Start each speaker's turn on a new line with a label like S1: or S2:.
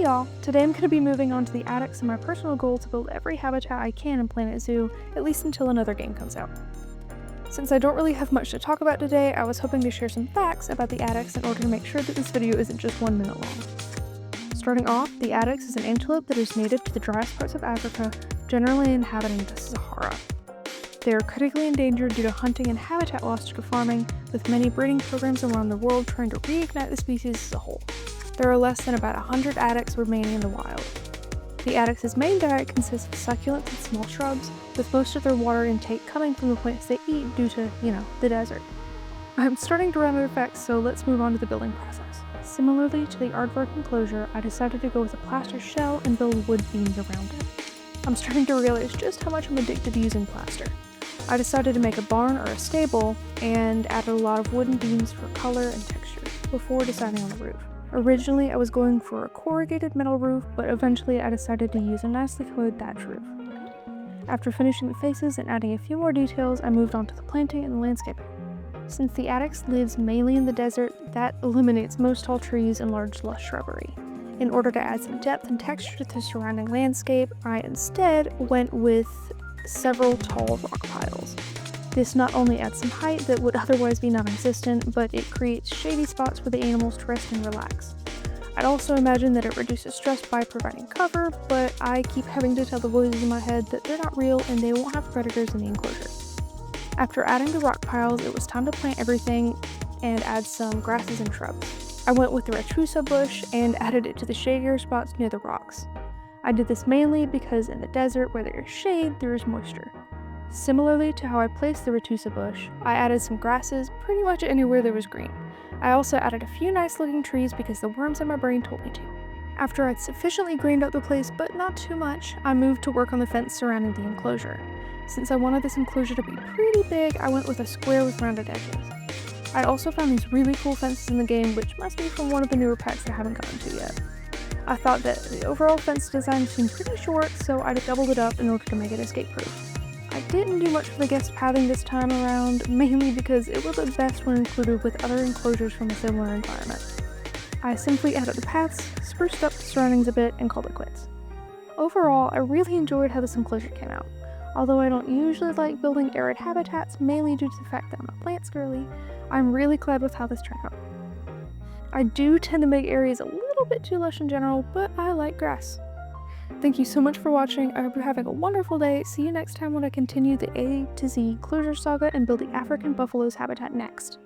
S1: y'all, today I'm going to be moving on to the Addax and my personal goal to build every habitat I can in Planet Zoo, at least until another game comes out. Since I don't really have much to talk about today, I was hoping to share some facts about the Addax in order to make sure that this video isn't just 1 minute long. Starting off, the Addax is an antelope that is native to the driest parts of Africa, generally inhabiting the Sahara. They are critically endangered due to hunting and habitat loss due to farming, with many breeding programs around the world trying to reignite the species as a whole. There are less than about 100 Addax remaining in the wild. The Addax's main diet consists of succulents and small shrubs, with most of their water intake coming from the plants they eat due to, the desert. I'm starting to run out of facts, so let's move on to the building process. Similarly to the aardvark enclosure, I decided to go with a plaster shell and build wood beams around it. I'm starting to realize just how much I'm addicted to using plaster. I decided to make a barn or a stable, and added a lot of wooden beams for color and texture, before deciding on the roof. Originally, I was going for a corrugated metal roof, but eventually I decided to use a nicely colored thatch roof. After finishing the faces and adding a few more details, I moved on to the planting and the landscaping. Since the Addax lives mainly in the desert, that eliminates most tall trees and large lush shrubbery. In order to add some depth and texture to the surrounding landscape, I instead went with several tall rock piles. This not only adds some height that would otherwise be non-existent, but it creates shady spots for the animals to rest and relax. I'd also imagine that it reduces stress by providing cover, but I keep having to tell the voices in my head that they're not real and they won't have predators in the enclosure. After adding the rock piles, it was time to plant everything and add some grasses and shrubs. I went with the retusa bush and added it to the shadier spots near the rocks. I did this mainly because in the desert where there is shade, there is moisture. Similarly to how I placed the retusa bush, I added some grasses pretty much anywhere there was green. I also added a few nice looking trees because the worms in my brain told me to. After I'd sufficiently greened up the place, but not too much, I moved to work on the fence surrounding the enclosure. Since I wanted this enclosure to be pretty big, I went with a square with rounded edges. I also found these really cool fences in the game, which must be from one of the newer packs I haven't gotten to yet. I thought that the overall fence design seemed pretty short, so I doubled it up in order to make it escape-proof. I didn't do much for the guest pathing this time around, mainly because it would look best when included with other enclosures from a similar environment. I simply added the paths, spruced up the surroundings a bit, and called it quits. Overall, I really enjoyed how this enclosure came out. Although I don't usually like building arid habitats, mainly due to the fact that I'm a plants girly, I'm really glad with how this turned out. I do tend to make areas a little bit too lush in general, but I like grass. Thank you so much for watching. I hope you're having a wonderful day. See you next time when I continue the A to Z enclosure saga and build the African buffalo's habitat next.